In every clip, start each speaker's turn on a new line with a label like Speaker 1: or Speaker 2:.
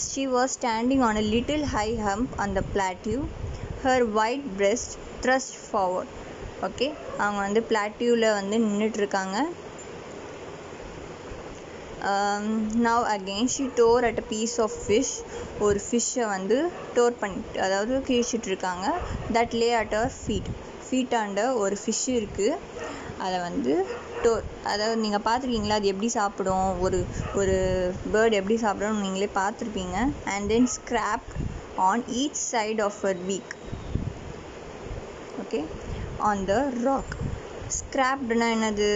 Speaker 1: She was standing on a little high hump on the plateau, her white breast thrust forward. Okay, அவங்க வந்து பிளாட்டியூவில் வந்து நின்றுட்டுருக்காங்க. Now again she tore at a piece of fish. ஒரு ஃபிஷ்ஷை வந்து door பண்ணிட்டு, அதாவது கிழிச்சிட்ருக்காங்க. That Leh at her ஃபீட்டாண்ட ஒரு fish இருக்குது. அதை வந்து டோர், அதாவது நீங்கள் பார்த்துருக்கீங்களா அது எப்படி சாப்பிடும், ஒரு பேர்டு எப்படி சாப்பிடும்னு நீங்களே பார்த்துருப்பீங்க. And then scraped on each side of her beak. Okay, on the rock. ஸ்க்ராப்டுனா என்னது,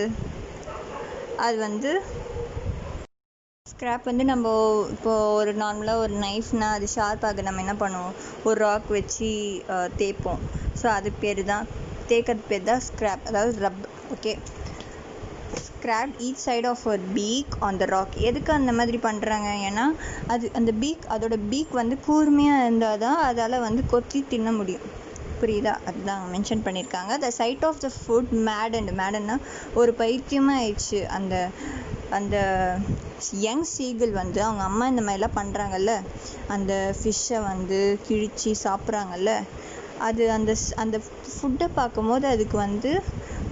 Speaker 1: அது வந்து ஸ்க்ராப் வந்து நம்ம இப்போ ஒரு நார்மலாக ஒரு நைஃப்னால் அது ஷார்ப்பாக நம்ம என்ன பண்ணுவோம், ஒரு ராக் வச்சு தேய்ப்போம். ஸோ அது பேர் தான், தேய்க்கிறது பேர் தான் ஸ்க்ராப், அதாவது rub. Okay, scrape each side of ஒரு பீக் ஆன் த ராக். எதுக்கு அந்த மாதிரி பண்ணுறாங்க, ஏன்னா அது அந்த பீக், அதோட பீக் வந்து கூர்மையாக இருந்தால் தான் அதால் வந்து கொத்தி தின்ன முடியும். புரியுதா, அதுதான் மென்ஷன் பண்ணியிருக்காங்க. த சைட் ஆஃப் த ஃபுட் மேடன்னா ஒரு பைத்தியமாக ஆயிடுச்சு. அந்த யங் சீகிள் வந்து அவங்க அம்மா இந்த மாதிரிலாம் பண்ணுறாங்கல்ல, அந்த ஃபிஷ்ஷை வந்து கிழிச்சு சாப்பிட்றாங்கல்ல, அது அந்த ஃபுட்டை பார்க்கும்போது அதுக்கு வந்து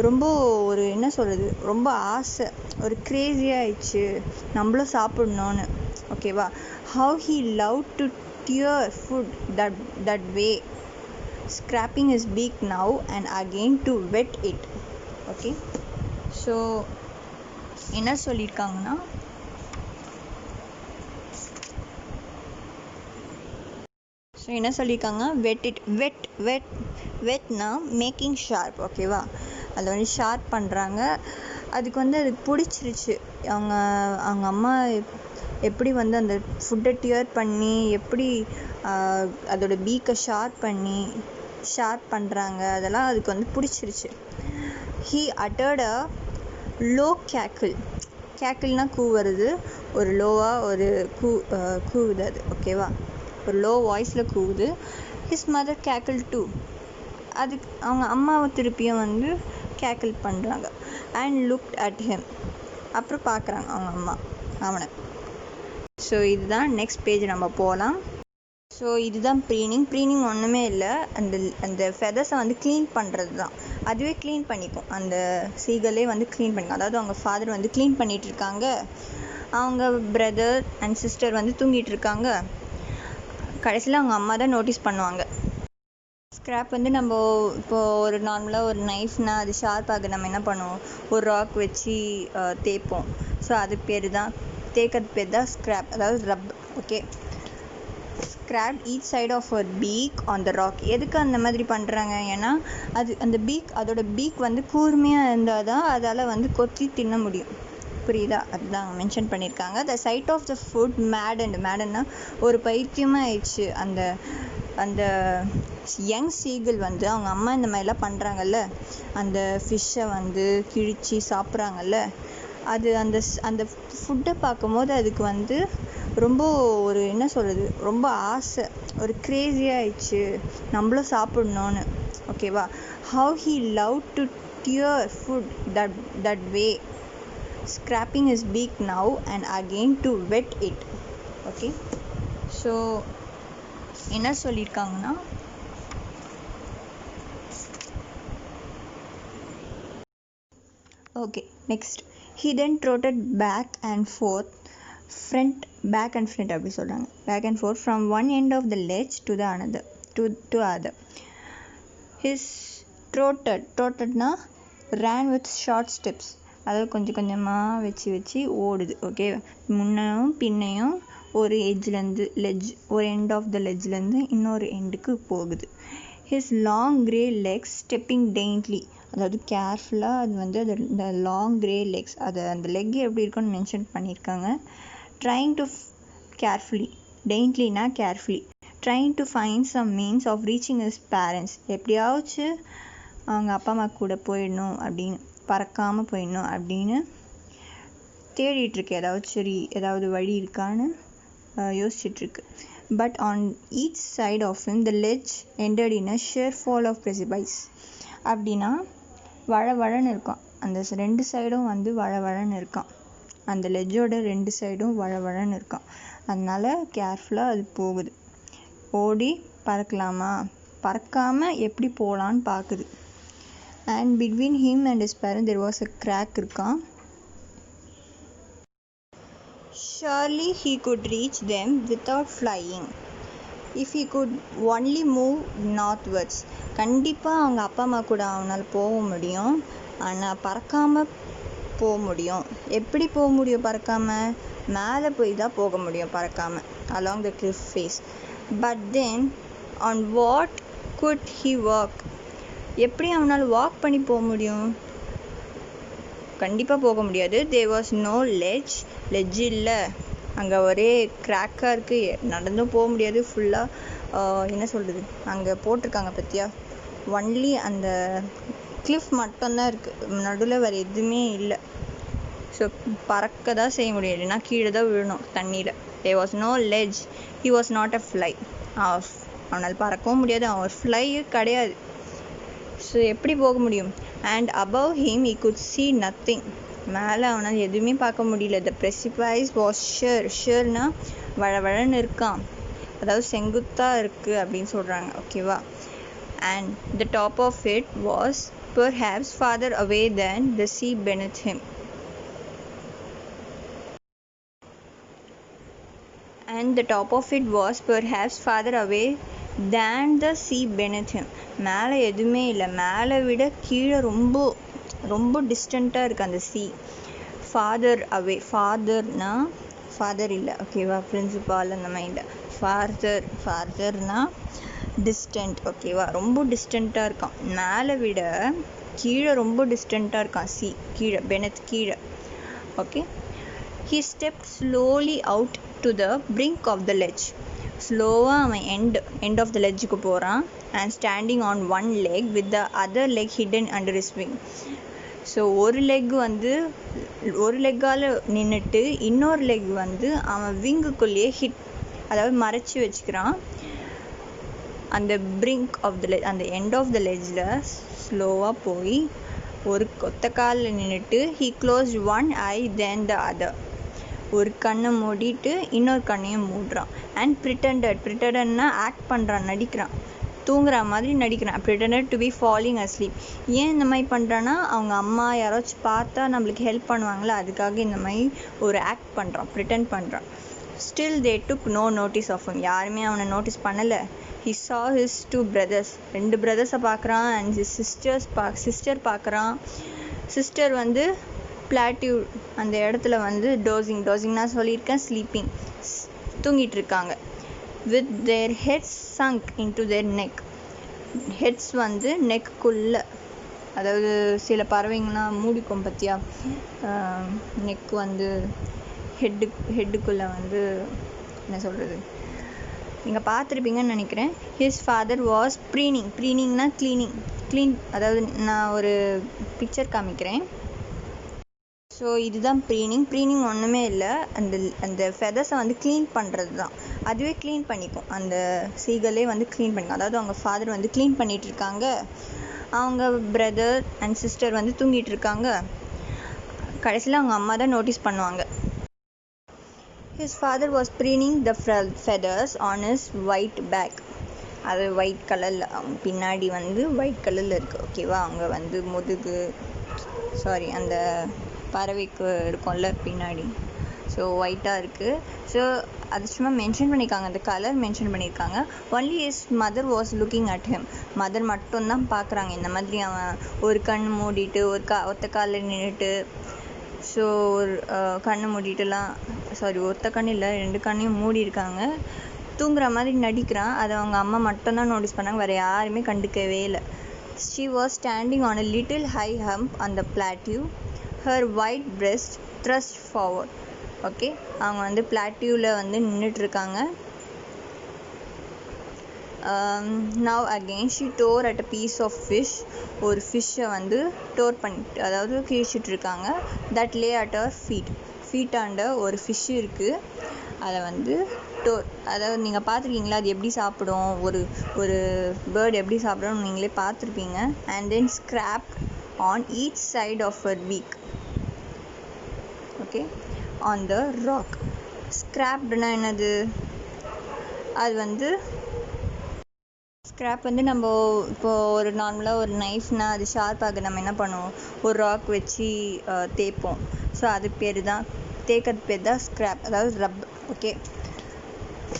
Speaker 1: ரொம்ப ஒரு என்ன சொல்கிறது, ரொம்ப ஆசை, ஒரு க்ரேஸியாக ஆயிடுச்சு, நம்மளும் சாப்பிட்ணுன்னு. ஓகேவா, how he love to tear food that way, scraping his beak now and again to wet it. Okay, so என்ன சொல்லியிருக்காங்கன்னா, வெட் இட். வெட்னா மேக்கிங் ஷார்ப். ஓகேவா, அதை வந்து ஷார்ப் பண்ணுறாங்க. அதுக்கு வந்து அது பிடிச்சிருச்சு. அவங்க அம்மா எப்படி வந்து அந்த ஃபுட்டை டியர் பண்ணி எப்படி அதோட பீக்கை ஷார்ப் பண்ணுறாங்க, அதெல்லாம் அதுக்கு வந்து பிடிச்சிருச்சு. He uttered a low cackle. கேக்கிள்னா கூவுறது, ஒரு லோவாக ஒரு கூவுது அது. ஓகேவா, ஒரு லோ வாய்ஸில் கூவுது. His mother cackle too. அதுக்கு அவங்க அம்மாவை திருப்பியும் வந்து கேக்கிள் பண்ணுறாங்க. And looked at him. அப்புறம் பார்க்குறாங்க அவங்க அம்மா அவனை. ஸோ இதுதான் நெக்ஸ்ட் பேஜ், நம்ம போகலாம். ஸோ இதுதான் ப்ரீனிங் ஒன்றுமே இல்லை, அந்த ஃபெதர்ஸை வந்து க்ளீன் பண்ணுறது தான். அதுவே க்ளீன் பண்ணிக்கும், அந்த சீகலே வந்து க்ளீன் பண்ணிக்கும். அதாவது அவங்க ஃபாதர் வந்து க்ளீன் பண்ணிகிட்ருக்காங்க, அவங்க பிரதர் அண்ட் சிஸ்டர் வந்து தூங்கிட்டு இருக்காங்க. கடைசியில் அவங்க அம்மா தான் நோட்டீஸ் பண்ணுவாங்க. ஸ்க்ராப் வந்து நம்ம இப்போ ஒரு நார்மலாக ஒரு நைஃப்னால் அது ஷார்ப்பாக நம்ம என்ன பண்ணுவோம், ஒரு ராக் வச்சு தேய்ப்போம். ஸோ அது பேர் தான், தேய்க்கிறது பேர் தான் ஸ்க்ராப், அதாவது rub. Okay, scrape each side of ஒரு பீக் ஆன் த ராக். எதுக்கு அந்த மாதிரி பண்ணுறாங்க, ஏன்னா அது அந்த பீக், அதோட பீக் வந்து கூர்மையாக இருந்தால் தான் அதால் வந்து கொத்தி தின்ன முடியும். புரியுதா, அதுதான் மென்ஷன் பண்ணியிருக்காங்க. த சைட் ஆஃப் த ஃபுட் மேடன்னா ஒரு பைத்தியமாக ஆயிடுச்சு. அந்த யங் சீகிள் வந்து அவங்க அம்மா இந்த மாதிரிலாம் பண்ணுறாங்கல்ல, அந்த ஃபிஷ்ஷை வந்து கிழிச்சு சாப்பிட்றாங்கல்ல, அது அந்த ஃபுட்டை பார்க்கும்போது அதுக்கு வந்து ரொம்ப ஒரு என்ன சொல்கிறது, ரொம்ப ஆசை, ஒரு க்ரேஸியாக ஆயிடுச்சு, நம்மளும் சாப்பிட்ணுன்னு. ஓகேவா, how he love to tear food that way, scraping his beak now and again to wet it. Okay, so என்ன சொல்லியிருக்காங்கன்னா, okay next. he then trotted back and forth அப்படி சொல்கிறாங்க, back and forth from one end of the ledge to the other. his trottedனா ran with short steps, அதாவது கொஞ்சம் கொஞ்சமாக வச்சு ஓடுது. Okay, முன்னையும் பின்னையும் ஒரு ஒரு எண்ட் ஆஃப் த லெட்ஜ்லேருந்து இன்னொரு எண்டுக்கு போகுது. His long grey legs stepping daintily, அதாவது கேர்ஃபுல்லாக அது வந்து அந்த லாங் கிரே லெக்ஸ், அது அந்த லெக் எப்படி இருக்குன்னு மென்ஷன் பண்ணியிருக்காங்க. ட்ரைங் டு கேர்ஃபுல்லி, டெயின்ட்லினா carefully, trying to find some means of reaching his parents. எப்படியாச்சும் அவங்க அப்பா அம்மா கூட போயிடணும் அப்படின்னு, பறக்காமல் போயிடணும் அப்படின்னு தேடிட்டுருக்கு. ஏதாவது வழி இருக்கான்னு யோசிச்சுட்ருக்கு. But on each side of him the ledge ended in a sheer fall of precipice. அப்படின்னா வழவழன்னு இருக்கும், அந்த ரெண்டு சைடும் வந்து வழவழன்னு இருக்கான், அந்த லெட்ஜோட ரெண்டு சைடும் வழவழன்னு இருக்கான். அதனால் கேர்ஃபுல்லாக அது போகுது. ஓடி பறக்கலாமா, பறக்காமல் எப்படி போகலான்னு பார்க்குது. And between him and his parent there was a crack இருக்கான். Surely he could reach them without flying if he could only move northwards. கண்டிப்பாக அவங்க அப்பா அம்மா கூட அவனால் போக முடியும், ஆனால் பறக்காமல் போக முடியும். எப்படி போக முடியும் பறக்காமல்? மேலே போய் தான் போக முடியும் பறக்காமல், along the cliff face. But then on what could he walk? எப்படி அவனால் வாக் பண்ணி போக முடியும்? கண்டிப்பாக போக முடியாது. There was no ledge. Ledge இல்லை, அங்கே ஒரே கிராக்காக இருக்குது, நடந்தும் போக முடியாது. ஃபுல்லாக என்ன சொல்கிறது, அங்கே போட்டிருக்காங்க பற்றியா, ஒன்லி அந்த கிளிஃப் மட்டும்தான் இருக்குது, நடுவில் வேறு எதுவுமே இல்லை. ஸோ பறக்க தான் செய்ய முடியும், இல்லைன்னா கீழே தான் விழணும் தண்ணியில். There was no ledge. He was not a fly. அவனால் பறக்கவும் முடியாது, அவன் ஒரு ஃப்ளை கிடையாது. ஸோ எப்படி போக முடியும்? And above him he could see nothing. மேலே அவனால் எதுவுமே பார்க்க முடியல. The precipice was sheer. sheerனா வழவழன்னு இருக்கான், அதாவது செங்குத்தாக இருக்குது அப்படின்னு சொல்கிறாங்க, ஓகேவா. And the top of it was perhaps farther away than the sea beneath him. And the top of it was perhaps farther away than the sea beneath him. மேலே எதுவுமே இல்லை, மேலே விட கீழே ரொம்ப ரொம்ப டிஸ்டண்ட்டாக இருக்குது அந்த சி. ஃபாதர் அவே, ஃபாதர்னா ஃபாதர் இல்லை, ஓகேவா, பிரின்சிபால் அந்த மைண்டில். ஃபாதர்னா டிஸ்டன்ட், ஓகேவா, ரொம்ப டிஸ்டண்ட்டாக இருக்கான். மேலே விட கீழே ரொம்ப டிஸ்டண்ட்டாக இருக்கான் சி, கீழே பெனத் கீழே, okay. He stepped slowly out to the brink of the ledge. ஸ்லோவாக அவன் end of the ledgeக்கு போகிறான். And standing on one leg with the other leg hidden under his wing. So ஒரு லெக்கால் நின்றுட்டு இன்னொரு லெக் அவன் விங்குக்குள்ளேயே அதாவது மறைச்சி வச்சுக்கிறான். அந்த பிரிங்க் ஆஃப் த லெட்ஜ், அந்த எண்ட் ஆஃப் த லெட்ஜில் ஸ்லோவாக போய் ஒரு கொத்த காலில் நின்றுட்டு he closed one eye then the other. ஒரு கண்ணை மூடிட்டு இன்னொரு கண்ணையும் மூடுறான். அண்ட் ப்ரிட்டண்டட்னா ஆக்ட் பண்ணுறான், நடிக்கிறான், தூங்குற மாதிரி நடிக்கிறான். pretended to be falling asleep. ஏன் இந்த மாதிரி பண்ணுறான்னா, அவங்க அம்மா யாராச்சும் பார்த்தா நம்மளுக்கு ஹெல்ப் பண்ணுவாங்களே, அதுக்காக இந்த மாதிரி ஒரு ஆக்ட் பண்ணுறான், ப்ரிட்டெண்ட் பண்ணுறான். Still they took no notice of him. யாருமே அவனை நோட்டீஸ் பண்ணலை. He saw his two brothers. 2 brothers-அ பார்க்குறான். அண்ட் his சிஸ்டர் பார்க்குறான். சிஸ்டர் பிளாட்டியூ அந்த இடத்துல டோசிங்னா சொல்லியிருக்கேன், ஸ்லீப்பிங், தூங்கிட்டு இருக்காங்க. with their heads sunk into their neck. heads நெக்குள்ளே, அதாவது சில பறவைங்களாம் மூடிக்கும் பற்றியா, நெக் ஹெட்டுக்குள்ளே என்ன சொல்கிறது, நீங்கள் பார்த்துருப்பீங்கன்னு நினைக்கிறேன். his father was preeningனா க்ளீன், அதாவது நான் ஒரு பிக்சர் காமிக்கிறேன். ஸோ இதுதான் ப்ரீனிங் ஒன்றுமே இல்லை, அந்த ஃபெதர்ஸை க்ளீன் பண்ணுறது தான். அதுவே க்ளீன் பண்ணிக்கும், அந்த சீகளே க்ளீன் பண்ணிக்கும். அதாவது அவங்க ஃபாதர் க்ளீன் பண்ணிகிட்ருக்காங்க, அவங்க பிரதர் அண்ட் சிஸ்டர் தூங்கிட்டு இருக்காங்க. கடைசியில் அவங்க அம்மா தான் நோட்டீஸ் பண்ணுவாங்க. His father was preening the feathers on his white back. அது ஒயிட் கலரில், பின்னாடி ஒயிட் கலரில் இருக்குது, ஓகேவா. அவங்க முதுகு அந்த பறவைக்கு இருக்கும்ல பின்னாடி, ஸோ ஒயிட்டாக இருக்குது. ஸோ அது சும்மா மென்ஷன் பண்ணியிருக்காங்க, அந்த கலர் மென்ஷன் பண்ணியிருக்காங்க. Only his mother was looking at him. Mother மட்டும்தான் பார்க்குறாங்க. இந்த மாதிரி அவன் ஒரு கண் மூடிட்டு ஒத்த காலில் நின்றுட்டு, ஸோ ஒரு கண்ணை மூடிட்டுலாம், ஒத்த கண் இல்லை 2 கண்ணையும் மூடி இருக்காங்க, தூங்குற மாதிரி நடிக்கிறான். அதை அவங்க அம்மா மட்டும்தான் நோட்டீஸ் பண்ணாங்க, வேறு யாருமே கண்டுக்கவே இல்லை. She was standing on a little high hump on the plateau, her white breast thrust forward. Okay, அவங்க பிளாட்டியூவில் நின்றுட்டு இருக்காங்க. Now again she tore at a piece of fish. ஒரு ஃபிஷ்ஷை டோர் பண்ணிட்டு, அதாவது கிழிச்சிட்டு இருக்காங்க. that lay at her feet ஆண்ட ஒரு ஃபிஷ் இருக்குது, அதை டோர், அதாவது நீங்கள் பார்த்துருக்கீங்களா அது எப்படி சாப்பிடும், ஒரு பேர்டு எப்படி சாப்பிடும்னு நீங்களே பார்த்துருப்பீங்க. and then scraped on each side of her beak, okay, on the rock. ஸ்க்ராப்டுனா என்னது? அது வந்து ஸ்க்ராப் வந்து நம்ம இப்போ ஒரு நார்மலாக ஒரு நைஃப்னா அது ஷார்ப்பாக நம்ம என்ன பண்ணுவோம், ஒரு ராக் வச்சு தேய்ப்போம். ஸோ அது பேர் தான், தேய்க்கிறது பேர் தான் ஸ்க்ராப், அதாவது rub. Okay,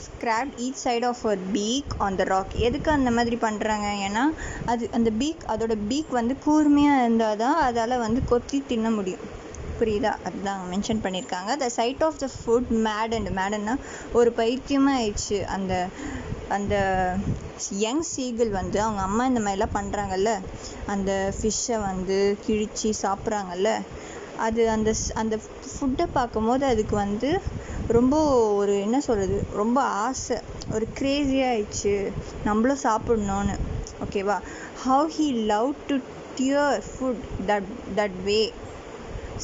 Speaker 1: scrape each side of a beak on the rock. எதுக்கு அந்த மாதிரி பண்ணுறாங்க? ஏன்னா அது அந்த பீக், அதோட பீக் வந்து கூர்மையாக இருந்தால் தான் அதால் வந்து கொத்தி தின்ன முடியும். புரியுதா? அதுதான் மென்ஷன் பண்ணியிருக்காங்க. த சைட் ஆஃப் த ஃபுட் மேடன்னா ஒரு பைத்தியமாக ஆயிடுச்சு. அந்த அந்த யங் சீகிள் வந்து அவங்க அம்மா இந்த மாதிரிலாம் பண்ணுறாங்கல்ல, அந்த ஃபிஷ்ஷை வந்து கிழிச்சு சாப்பிட்றாங்கல்ல, அது அந்த அந்த ஃபுட்டை பார்க்கும்போது அதுக்கு வந்து ரொம்ப ஒரு என்ன சொல்கிறது, ரொம்ப ஆசை, ஒரு க்ரேஸியாக ஆயிடுச்சு, நம்மளும் சாப்பிட்ணுன்னு. ஓகேவா? How he love to tear food that way,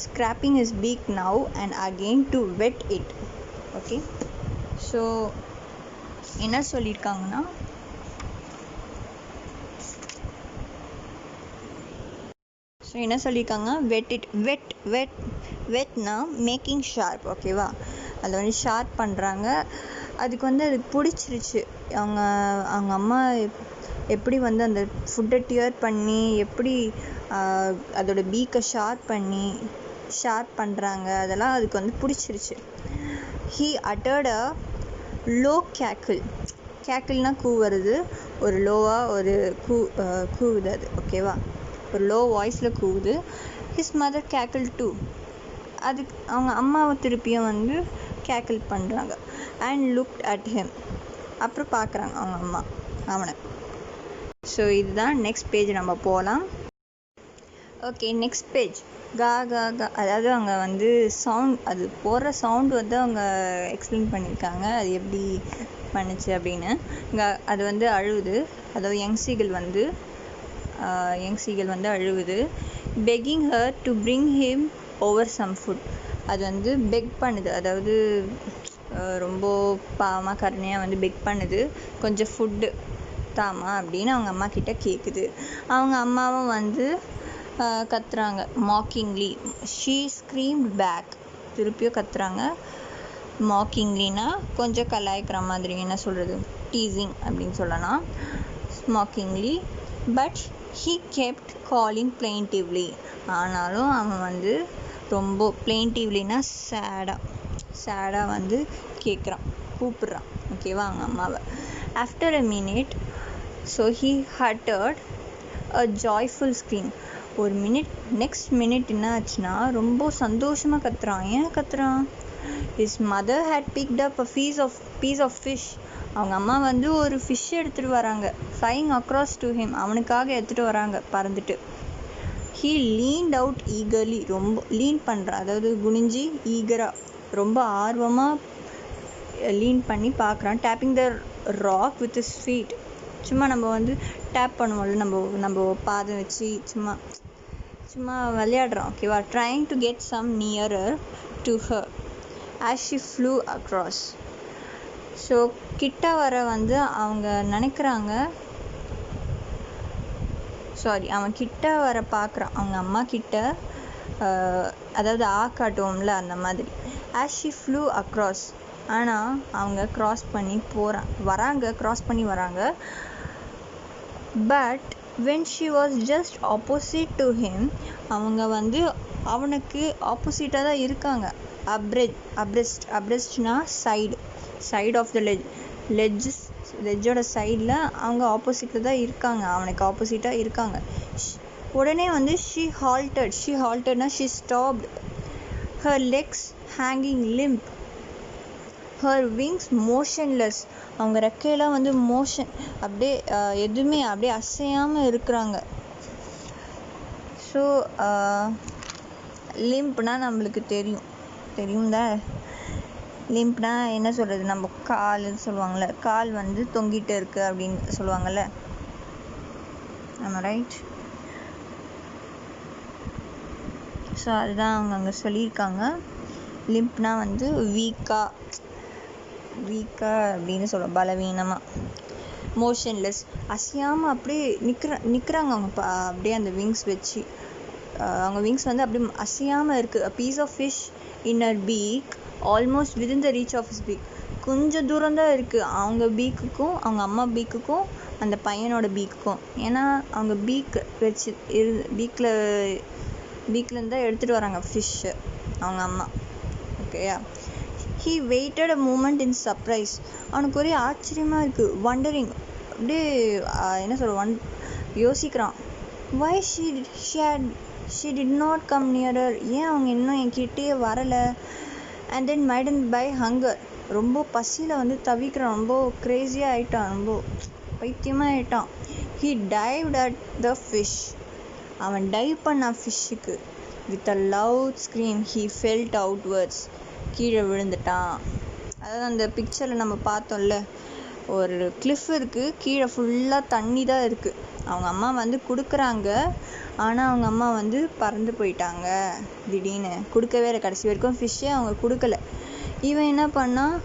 Speaker 1: scraping his beak now and again to wet it. Okay, so என்ன சொல்லியிருக்காங்கன்னா, வெட் இட், வெட்னா மேக்கிங் ஷார்ப். ஓகேவா? அதில் வந்து ஷார்ப் பண்ணுறாங்க. அதுக்கு வந்து அது பிடிச்சிருச்சு. அவங்க அம்மா எப்படி வந்து அந்த ஃபுட்டை டியர் பண்ணி எப்படி அதோட பீக்கை ஷார்ப் பண்ணுறாங்க, அதெல்லாம் அதுக்கு வந்து பிடிச்சிருச்சு. ஹீ அட்டர்ட் அ லோ கேக்கிள்னா கூவுறது, ஒரு லோவாக ஒரு கூவுது அது. ஓகேவா? ஒரு லோ வாய்ஸில் கூவுது. ஹிஸ் மதர் கேக்கிள் டூ, அதுக்கு அவங்க அம்மாவை திருப்பியும் வந்து கேக்கிள் பண்ணுறாங்க. அண்ட் லுக்ட் அட் ஹிம், அப்புறம் பார்க்குறாங்க அவங்க அம்மா அவனை. ஸோ இதுதான் நெக்ஸ்ட் பேஜ், நம்ம போகலாம். ஓகே, நெக்ஸ்ட் பேஜ் கா கா கா, அதாவது அவங்க வந்து சவுண்ட், அது போடுற சவுண்ட் வந்து அவங்க எக்ஸ்பிளைன் பண்ணியிருக்காங்க அது எப்படி பண்ணுச்சு அப்படின்னு. அது வந்து அழுவுது, அதாவது யங் சீகிள் வந்து அழுவுது. Begging her to bring him over some food, அது வந்து பெக் பண்ணுது, அதாவது ரொம்ப பாவமாக கருணையாக வந்து பெக் பண்ணுது, கொஞ்சம் ஃபுட்டு தாமா அப்படின்னு அவங்க அம்மா கிட்ட கேட்குது. அவங்க அம்மாவும் வந்து கத்துறாங்க, மாக்கிங்லி. ஷீ ஸ்க்ரீம்ட் பேக், திருப்பியும் கத்துறாங்க. மாக்கிங்லினா கொஞ்சம் கலாய்க்கிற மாதிரி, என்ன சொல்கிறது, டீசிங் அப்படின்னு சொல்லலாம், மாக்கிங்லி. பட் ஹீ கெப்ட் காலிங் பிளெயின்டிவ்லி, ஆனாலும் அவன் வந்து ரொம்ப பிளெயின்டிவ்லினா சேடாக வந்து கூப்பிட்றான். ஓகேவா? அவங்க அம்மாவை. After a minute, so he uttered a joyful scream. ஒரு மினிட், நெக்ஸ்ட் மினிட் என்ன ஆச்சுன்னா ரொம்ப சந்தோஷமாக கத்துறான். ஏன் கத்துறான்? His mother had picked up a piece of fish, அவங்க அம்மா வந்து ஒரு ஃபிஷ் எடுத்துகிட்டு வராங்க. ஃப்ளைங் அக்ராஸ் டு ஹிம், அவனுக்காக எடுத்துகிட்டு வராங்க பறந்துட்டு. ஹீ லீன்ட் அவுட் ஈகர்லி, ரொம்ப லீன் பண்ணுறான், அதாவது குனிஞ்சி ஈகராக ரொம்ப ஆர்வமாக லீன் பண்ணி பார்க்குறான். Tapping the rock with his feet, சும்மா நம்ம வந்து டேப் பண்ணுவோம்ல, நம்ம பாதம் வச்சு சும்மா விளையாடுறோம். ஓகேவா? Trying to get some nearer to her as she flew across. So கிட்ட வர வந்து அவங்க நினைக்கிறாங்க, அவன் கிட்ட வர பார்க்குறான் அவங்க அம்மா கிட்ட, அதாவது காட்டுவோம்ல அந்த மாதிரி. ஆஸ் ஷி ஃப்ளூ அக்ராஸ், ஆனால் அவங்க கிராஸ் பண்ணி வராங்க. But when she was just opposite to him, அவங்க வந்து அவனுக்கு ஆப்போசிட்டாக தான் இருக்காங்க. அப்ரெஸ்ட்னா சைடு ஆஃப் த லெட்ஜோட சைடில் அவங்க ஆப்போசிட்டில் தான் இருக்காங்க, அவனுக்கு ஆப்போசிட்டாக இருக்காங்க. உடனே வந்து she haltedனா she stopped, her legs hanging limp, her wings motionless, அவங்க ரெக்கையெல்லாம் வந்து மோஷன், அப்படியே எதுவுமே அப்படியே அசையாமல் இருக்கிறாங்க. ஸோ லிம்ப்னா நம்மளுக்கு தெரியும் தான். லிம்ப்னா என்ன சொல்கிறது, நம்ம கால்னு சொல்லுவாங்கள்ல, கால் வந்து தொங்கிட்டு இருக்கு அப்படின்னு சொல்லுவாங்கள்ல, ஆமாம் ரைட். ஸோ அதுதான் அவங்க அங்கே சொல்லியிருக்காங்க. லிம்ப்னா வந்து வீக்காக அப்படின்னு சொல்லுவோம், பலவீனமாக. மோஷன்லெஸ், அசையாமல் அப்படியே நிற்கிறாங்க அவங்க அப்படியே அந்த விங்ஸ் வச்சு. அவங்க விங்ஸ் வந்து அப்படியே அசையாமல் இருக்குது. A piece of fish in her beak almost within the reach of his beak. கொஞ்சம் தூரம் தான் இருக்குது அவங்க பீக்குக்கும், அவங்க அம்மா பீக்குக்கும், அந்த பையனோட பீக்குக்கும். ஏன்னா அவங்க பீக் வச்சு பீக்லேருந்து தான் எடுத்துகிட்டு வராங்க ஃபிஷ்ஷு அவங்க அம்மா. ஓகேயா. He waited a moment in surprise. அவனுக்கு ஒரே ஆச்சரியமாக இருக்குது, வண்டரிங், அப்படியே என்ன சொல்ற, யோசிக்கிறான். Why she did not come nearer, ஏன் அவங்க இன்னும் என்கிட்டயே வரலை. And then maddened by hunger, ரொம்ப பசியில் வந்து தவிக்கிறான், ரொம்ப க்ரேஸியாக ஆகிட்டான், ரொம்ப பைத்தியமாக ஆகிட்டான். He dived at the fish, அவன் டைவ் பண்ணான் ஃபிஷ்ஷுக்கு. With a loud scream he fell outwards, கீழே விழுந்துட்டான். அதாவது அந்த பிக்சரில் நம்ம பார்த்தோம்ல, ஒரு கிளிஃப் இருக்குது, கீழே ஃபுல்லாக தண்ணி தான் இருக்குது. அவங்க அம்மா வந்து கொடுக்குறாங்க, ஆனால் அவங்க அம்மா வந்து பறந்து போயிட்டாங்க. திடீர்னு கொடுக்கவே இல்லை, கடைசி வரைக்கும் ஃபிஷ்ஷே அவங்க கொடுக்கல. இவன் என்ன பண்ணால்,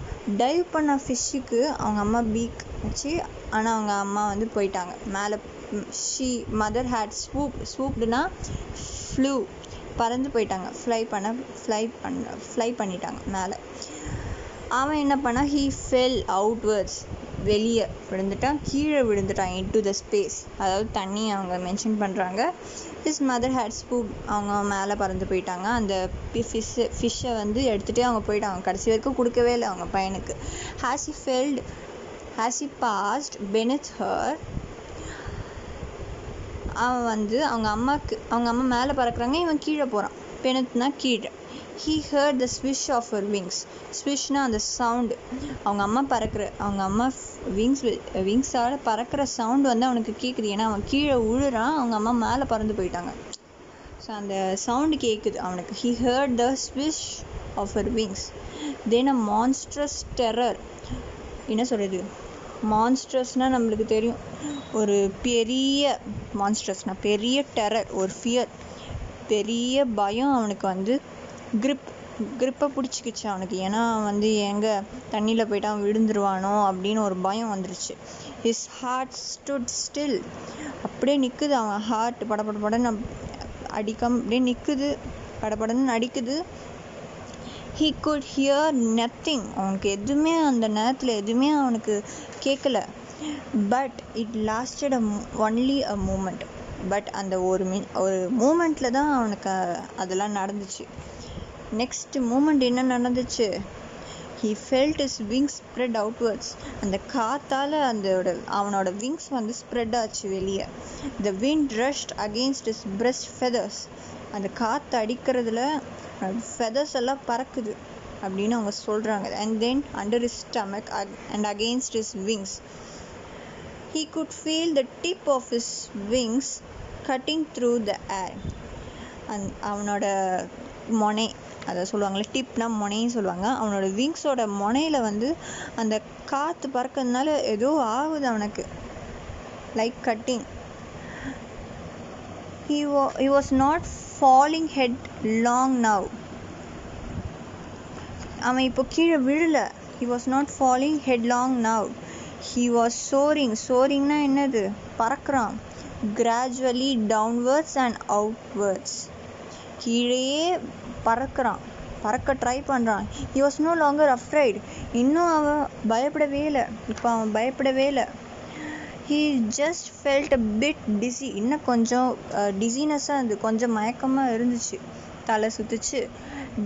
Speaker 1: டைவ் பண்ண ஃபிஷ்ஷுக்கு அவங்க அம்மா பீக் வச்சு, ஆனால் அவங்க அம்மா வந்து போயிட்டாங்க மேலே. மதர் ஹேட் ஸ்வூப்டுனா ஃப்ளூ, பறந்து போயிட்டாங்க, ஃப்ளை பண்ணிட்டாங்க மேலே. அவன் என்ன பண்ணா, ஹீ ஃபெல் அவுட்வர்ட்ஸ், வெளியே விழுந்துட்டான், கீழே விழுந்துட்டான், இன்டு த ஸ்பேஸ், அதாவது தண்ணி அவங்க மென்ஷன் பண்ணுறாங்க. ஹிஸ் மதர் ஹேட் ஸ்வூப், அவங்க மேலே பறந்து போயிட்டாங்க. அந்த ஃபிஷ்ஷை வந்து எடுத்துகிட்டே அவங்க போயிட்டாங்க, கடைசி வரைக்கும் கொடுக்கவே இல்லை அவங்க பையனுக்கு. Has he past beneath her, அவன் வந்து அவங்க அம்மா மேலே பறக்கிறாங்க, இவன் கீழே போகிறான், பெனித்னா கீழே. He heard the swish of her wings. Swishனா அந்த சவுண்டு, அவங்க அம்மா விங்ஸால் பறக்கிற சவுண்டு வந்து அவனுக்கு கேட்குது. ஏன்னா அவன் கீழே விழுறான், அவங்க அம்மா மேலே பறந்து போயிட்டாங்க. ஸோ அந்த சவுண்டு கேட்குது அவனுக்கு. He heard the swish of her wings. Then a monstrous terror, என்ன சொல்கிறது, மான்ஸ்ட்ரஸ்னால் நம்மளுக்கு தெரியும், ஒரு பெரிய மான்ஸ்ட்ரஸ்னால் பெரிய டெரர், ஒரு ஃபியர், பெரிய பயம் அவனுக்கு வந்து கிரிப்பை பிடிச்சிக்கிச்சு அவனுக்கு. ஏன்னா வந்து எங்கே தண்ணியில் போயிட்டு அவன் விழுந்துருவானோ அப்படின்னு ஒரு பயம் வந்துருச்சு. ஹிஸ் ஹார்ட் ஸ்டுட் ஸ்டில், அப்படியே நிற்குது அவன் ஹார்ட், படன்னு அடிக்காம அப்படியே நிற்குது, படன்னு அடிக்குது. ஹீ குட் ஹியர் நத்திங், அவனுக்கு எதுவுமே அந்த நேரத்தில் எதுவுமே அவனுக்கு கேட்கல. But it lasted only a moment. But அந்த ஒரு மூமெண்ட்டில் தான் அவனுக்கு அதெல்லாம் நடந்துச்சு. நெக்ஸ்ட் மூமெண்ட் என்ன நடந்துச்சு, he felt his wings spread outwards. அந்த காத்தால் அவனோட விங்ஸ் வந்து ஸ்ப்ரெட் ஆச்சு வெளியே. the wind rushed against his breast feathers, அந்த காற்று அடிக்கிறதுல ஃபெதர்ஸ் எல்லாம் பறக்குது அப்படின்னு அவங்க சொல்கிறாங்க. and then under his stomach and against his wings he could feel the tip of his wings cutting through the air. அவனோட மொனை, அதை சொல்லுவாங்களே டிப்னா மொனைன்னு சொல்லுவாங்க, அவனோட விங்ஸோட மொனையில் வந்து அந்த காற்று பறக்கிறதுனால ஏதோ ஆகுது அவனுக்கு, like cutting. he was not falling headlong now, அவன் இப்போ கீழே விழல. he was not falling headlong now, he was soaringனா என்னது, பறக்கிறான். gradually downwards and outwards, கீழேயே பறக்க ட்ரை பண்ணுறான். he was no longer afraid, இன்னும் அவன் பயப்படவே இல்லை. he just felt a bit dizzy, இன்னும் கொஞ்சம் டிசினஸ்ஸாக இருந்தது, கொஞ்சம் மயக்கமாக இருந்துச்சு, தலை சுற்றுச்சு.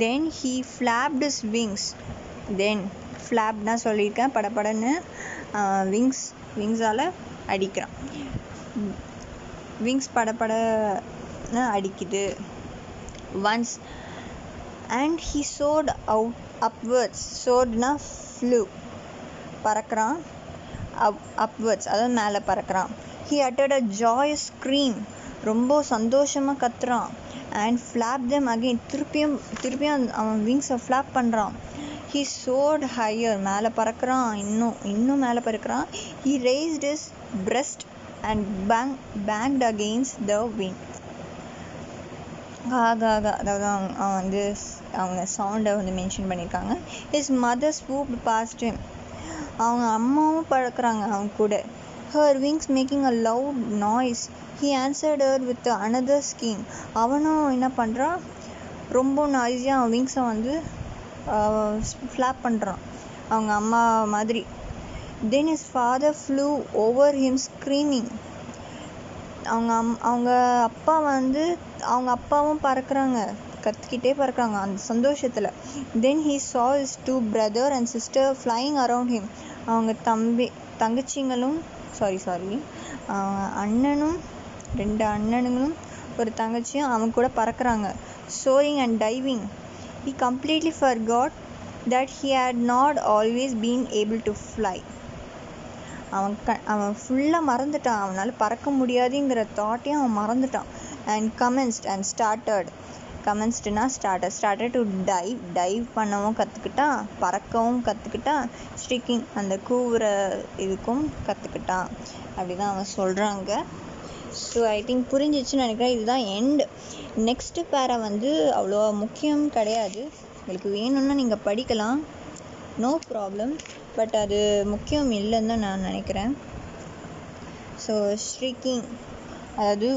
Speaker 1: then he flapped his wings, then flappedனா சொல்லியிருக்கேன், படன்னு விங்ஸால் அடிக்கிறான், விங்ஸ் படன்னு அடிக்குது. once and he soared upwards, soaredனா flew, பறக்கிறான், upwards அதாவது மேலே பறக்கிறான். he uttered a joyous scream, ரொம்ப சந்தோஷமாக கத்துறான். and flapped them again, திருப்பியும் அவன் விங்ஸை ஃப்ளாப் பண்ணுறான். he soared higher, மேலே பறக்கிறான், இன்னும் மேலே பறக்கிறான். he raised his breast and banged against the wind. அதாவது அவன் வந்து அவங்க சவுண்டை வந்து மென்ஷன் பண்ணியிருக்காங்க. his mother swooped past him, அவங்க அம்மாவும் பறக்கிறாங்க அவங்க கூட. her wings making a loud noise, he answered her with another scheme. அவனும் என்ன பண்ணுறான், ரொம்ப நாய்ஸியாக அவன் விங்ஸை வந்து ஃப்ளாப் பண்ணுறான் அவங்க அம்மா மாதிரி. Then his father flew over him screaming. அவங்க அப்பா வந்து அவங்க அப்பாவும் பறக்கிறாங்க, கத்திக்கிட்டே பறக்கிறாங்க அந்த சந்தோஷத்தில். Then he saw his two brother and sister flying around him. அவங்க தங்கச்சிங்களும் அண்ணனும் 2 அண்ணனுங்களும் ஒரு தங்கச்சியும் அவன் கூட பறக்கிறாங்க. Soaring and diving. He completely forgot that he had not always been able to fly. அவன் ஃபுல்லாக மறந்துட்டான், அவனால் பறக்க முடியாதுங்கிற தாட்டையும் அவன் மறந்துட்டான். And started to dive பண்ணவும் கற்றுக்கிட்டான், பறக்கவும் கற்றுக்கிட்டான், ஸ்ட்ரீக்கிங் அந்த கூவுற இதுக்கும் கற்றுக்கிட்டான் அப்படி தான் அவன் சொல்கிறாங்க. ஸோ ஐ திங்க் புரிஞ்சிச்சுன்னு நினைக்கிறேன். இதுதான் எண்ட். நெக்ஸ்ட்டு பேரா வந்து அவ்வளோ முக்கியம் கிடையாது, உங்களுக்கு வேணும்னா நீங்கள் படிக்கலாம், நோ ப்ராப்ளம். பட் அது முக்கியம் இல்லைன்னு தான் நான் நினைக்கிறேன். ஸோ ஸ்ட்ரீக்கிங் அதாவது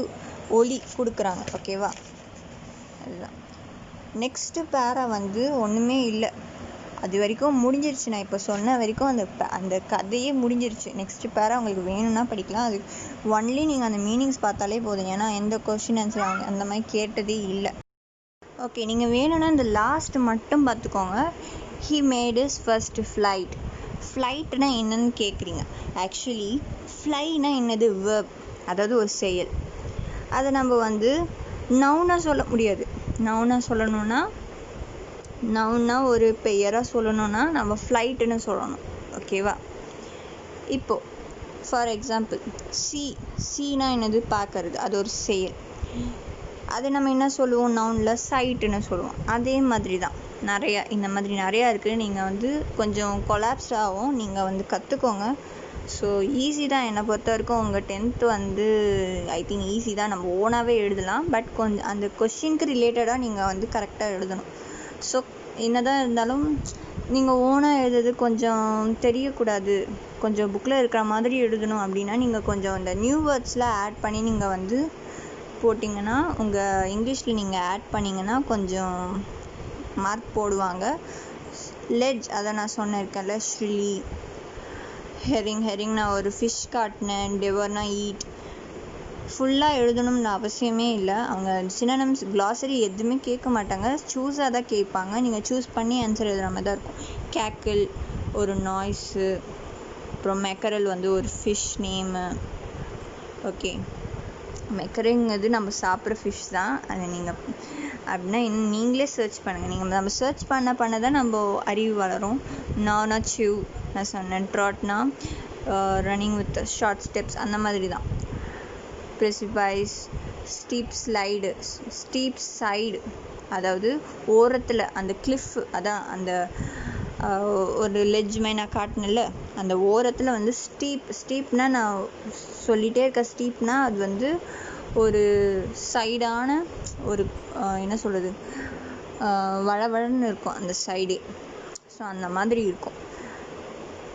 Speaker 1: ஒலி கொடுக்குறாங்க, ஓகேவா, அதுதான். நெக்ஸ்ட்டு பேரா வந்து ஒன்றுமே இல்லை, அது வரைக்கும் முடிஞ்சிருச்சு. நான் இப்போ சொன்ன வரைக்கும் அந்த கதையே முடிஞ்சிருச்சு. நெக்ஸ்ட்டு பேரா உங்களுக்கு வேணும்னா படிக்கலாம். அது ஒன்லி நீங்கள் அந்த மீனிங்ஸ் பார்த்தாலே போதும், ஏன்னா எந்த கொஸ்டின் ஆன்சர் அவங்க அந்த மாதிரி கேட்டதே இல்லை. ஓகே, நீங்கள் வேணும்னா இந்த லாஸ்ட் மட்டும் பார்த்துக்கோங்க. He made his first flight. ஃப்ளைட்னா என்னன்னு கேட்குறீங்க. ஆக்சுவலி ஃப்ளைனா என்னது? வேர்ப், அதாவது ஒரு செயல். அதை நம்ம வந்து நவுனாக சொல்ல முடியாது. நவுனாக சொல்லணும்னா, நவுன்னா ஒரு பெயராக சொல்லணும்னா நம்ம ஃப்ளைட்டுன்னு சொல்லணும், ஓகேவா. இப்போது ஃபார் எக்ஸாம்பிள் சீனா என்னது? பார்க்கறது, அது ஒரு செயல். அது நம்ம என்ன சொல்லுவோம்? நவுனில் சைட்டுன்னு சொல்லுவோம். அதே மாதிரி தான் இந்த மாதிரி நிறையா இருக்குது. நீங்கள் வந்து கொஞ்சம் கொலாப்ஸ் ஆகும், நீங்கள் வந்து கற்றுக்கோங்க. ஸோ ஈஸி தான் என்னை பொறுத்த வரைக்கும். உங்கள் 10th வந்து ஐ திங்க் ஈஸி தான், நம்ம ஓனாகவே எழுதலாம். பட் கொஞ்சம் அந்த கொஸ்டினுக்கு ரிலேட்டடாக நீங்கள் வந்து கரெக்டாக எழுதணும். ஸோ என்னதான் இருந்தாலும் நீங்கள் ஓனாக எழுதுறது கொஞ்சம் தெரியக்கூடாது, கொஞ்சம் புக்கில் இருக்கிற மாதிரி எழுதணும். அப்படின்னா நீங்கள் கொஞ்சம் இந்த நியூ வேர்ட்ஸ்லாம் ஆட் பண்ணி நீங்கள் வந்து போட்டிங்கன்னா, உங்கள் இங்கிலீஷில் நீங்கள் ஆட் பண்ணிங்கன்னா கொஞ்சம் மார்க் போடுவாங்க. லெட்ஜ், அதை நான் சொன்னிருக்கேன்ல, ஷ்ரிலி. ஹெரிங் நான் ஒரு ஃபிஷ் காட்டினேன். டெவர்னா ஈட். ஃபுல்லாக எழுதணும்னு அவசியமே இல்லை. அவங்க சினோனிம்ஸ் க்ளாசரி எதுவுமே கேட்க மாட்டாங்க, சூஸாக தான் கேட்பாங்க. நீங்கள் சூஸ் பண்ணி ஆன்சர் எழுதுகிற மாதிரி தான் இருக்கும். கேக்கிள் ஒரு நாய்ஸு, அப்புறம் மெக்கரல் வந்து ஒரு ஃபிஷ் நேமு. ஓகே, மெக்கரிங்கிறது நம்ம சாப்பிட்ற ஃபிஷ் தான். அதை நீங்கள் அப்படின்னா இன்னும் நீங்களே சர்ச் பண்ணுங்கள். நம்ம சர்ச் பண்ண தான் நம்ம அறிவு வளரும். நானா சிவ் நான் சொன்னேன். ட்ராட்னா ரன்னிங் வித் ஷார்ட் ஸ்டெப்ஸ், அந்த மாதிரி தான். ப்ரெசிபைஸ், ஸ்டீப் சைடு, அதாவது ஓரத்தில் அந்த கிளிஃப், அதான் அந்த ஒரு லெட்ஜ்மே நான் காட்டினேன்ல, அந்த ஓரத்தில் வந்து ஸ்டீப்னா நான் சொல்லிகிட்டே இருக்க. ஸ்டீப்னா அது வந்து ஒரு சைடான ஒரு என்ன சொல்கிறது, வளவளன்னு இருக்கும் அந்த சைடே. ஸோ அந்த மாதிரி இருக்கும்.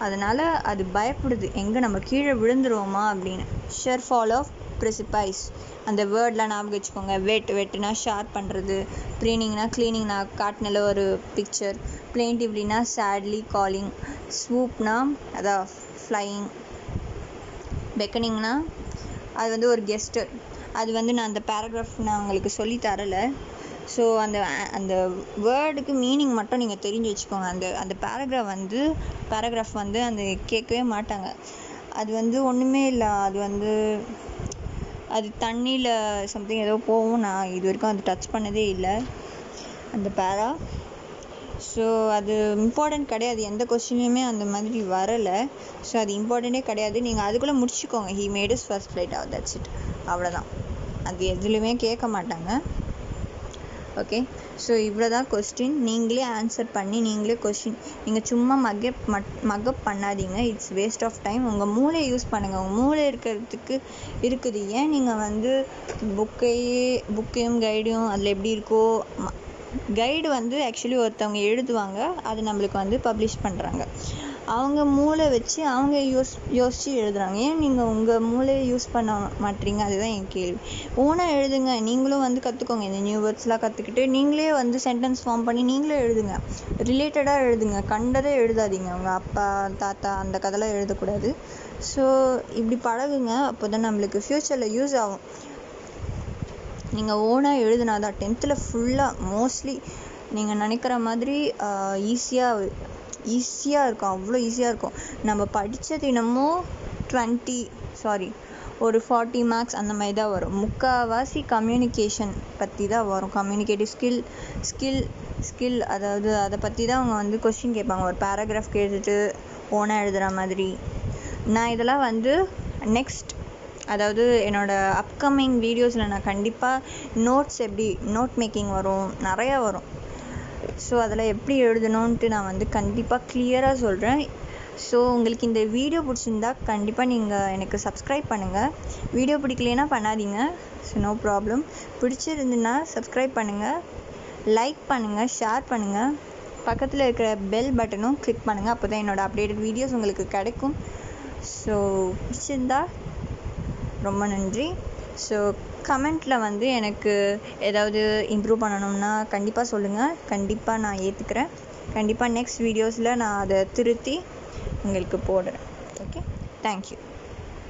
Speaker 1: அதனால் அது பயப்படுது, எங்கே நம்ம கீழே விழுந்துருவோமா அப்படின்னு. ஷேர் ஃபால் ஆஃப் ப்ரெசிபைஸ், அந்த வேர்ட்லாம் ஞாபகம் வச்சுக்கோங்க. வெட்டுனா ஷார்ப் பண்ணுறது, ப்ரீனிங்னா க்ளீனிங், நான் காட்டினால ஒரு பிக்சர். பிளெயின்டிவ்லினா சேட்லி காலிங். ஸ்வூப்னா அதான் ஃப்ளையிங். பெக்கனிங்னா அது வந்து ஒரு கெஸ்டர். அது வந்து நான் அந்த பேராகிராஃப் நான் உங்களுக்கு சொல்லி தரலை. ஸோ அந்த வேர்டுக்கு மீனிங் மட்டும் நீங்கள் தெரிஞ்சு வச்சுக்கோங்க. அந்த பேராகிராஃப் வந்து அந்த கேட்கவே மாட்டாங்க. அது வந்து ஒன்றுமே இல்லை, அது தண்ணியில் சம்திங் ஏதோ போகும். நான் இது வரைக்கும் அது டச் பண்ணதே இல்லை அந்த பேரா. ஸோ அது இம்பார்ட்டண்ட் கிடையாது, எந்த கொஸ்டின்லையுமே அந்த மாதிரி வரலை. ஸோ அது இம்பார்ட்டண்ட்டே கிடையாது, நீங்கள் அதுக்குள்ளே முடிச்சுக்கோங்க. He made his first flight, that's it, அவ்வளோதான். அது எதுலையுமே கேட்க மாட்டாங்க. ஓகே, ஸோ இவ்வளோ தான் கொஸ்டின். நீங்களே ஆன்சர் பண்ணி நீங்களே கொஸ்டின், நீங்கள் சும்மா மக்கப் பண்ணாதீங்க, இட்ஸ் வேஸ்ட் ஆஃப் டைம். உங்கள் மூளையை யூஸ் பண்ணுங்கள், உங்கள் மூளை இருக்குது. ஏன் நீங்கள் வந்து புக்கையும் கைடையும் அதில் எப்படி இருக்கோ, கைடு வந்து ஆக்சுவலி ஒருத்தவங்க எழுதுவாங்க, அது நம்மளுக்கு வந்து பப்ளிஷ் பண்ணுறாங்க. அவங்க மூளை வச்சு அவங்க யோசித்து எழுதுகிறாங்க. ஏன் நீங்கள் உங்கள் மூளையை யூஸ் பண்ண மாட்டீங்க? அதுதான் என் கேள்வி. ஓனாக எழுதுங்க. நீங்களும் வந்து கற்றுக்கோங்க. இந்த நியூ வேர்ட்ஸ்லாம் கற்றுக்கிட்டு நீங்களே வந்து சென்டென்ஸ் ஃபார்ம் பண்ணி நீங்களே எழுதுங்க. ரிலேட்டடாக எழுதுங்க. கண்டதை எழுதாதீங்க. உங்கள் அப்பா தாத்தா அந்த கதைலாம் எழுதக்கூடாது. ஸோ இப்படி பழகுங்க. அப்போ தான் நம்மளுக்கு ஃப்யூச்சரில் யூஸ் ஆகும். நீங்கள் ஓனாக எழுதுனா தான் 10th ஃபுல்லாக மோஸ்ட்லி நீங்கள் நினைக்கிற மாதிரி ஈஸியாக இருக்கும். அவ்வளோ ஈஸியாக இருக்கும். நம்ம படித்தது என்னமோ ஒரு 40 மார்க்ஸ் அந்த மாதிரி தான் வரும். முக்கால்வாசி கம்யூனிகேஷன் பற்றி தான் வரும். கம்யூனிகேட்டிவ் ஸ்கில் அதாவது அதை பற்றி தான் அவங்க வந்து கொஸ்டின் கேட்பாங்க. ஒரு பேராகிராஃப் கேட்டுட்டு ஓனாக எழுதுகிற மாதிரி. நான் இதெல்லாம் வந்து நெக்ஸ்ட் அதாவது என்னோடய அப்கமிங் வீடியோஸில் நான் கண்டிப்பாக நோட் மேக்கிங் வரும், நிறையா வரும். ஸோ அதில் எப்படி எழுதணுன்ட்டு நான் வந்து கண்டிப்பாக கிளியராக சொல்கிறேன். ஸோ உங்களுக்கு இந்த வீடியோ பிடிச்சிருந்தா கண்டிப்பாக நீங்கள் எனக்கு சப்ஸ்கிரைப் பண்ணுங்கள். வீடியோ பிடிக்கலைன்னா பண்ணாதீங்க. So no problem. பிடிச்சிருந்துன்னா சப்ஸ்கிரைப் பண்ணுங்கள், லைக் பண்ணுங்கள், ஷேர் பண்ணுங்கள். பக்கத்தில் இருக்கிற பெல் பட்டனும் கிளிக் பண்ணுங்கள். அப்போ தான் என்னோடய அப்டேட்டட் வீடியோஸ் உங்களுக்கு கிடைக்கும். ஸோ பிடிச்சிருந்தா ரொம்ப நன்றி. ஸோ கமெண்ட்டில் வந்து எனக்கு ஏதாவது இம்ப்ரூவ் பண்ணணும்னா கண்டிப்பாக சொல்லுங்கள். கண்டிப்பாக நான் ஏற்றுக்கிறேன். கண்டிப்பாக நெக்ஸ்ட் வீடியோஸில் நான் அதை திருத்தி உங்களுக்கு போடுறேன். Okay, thank you.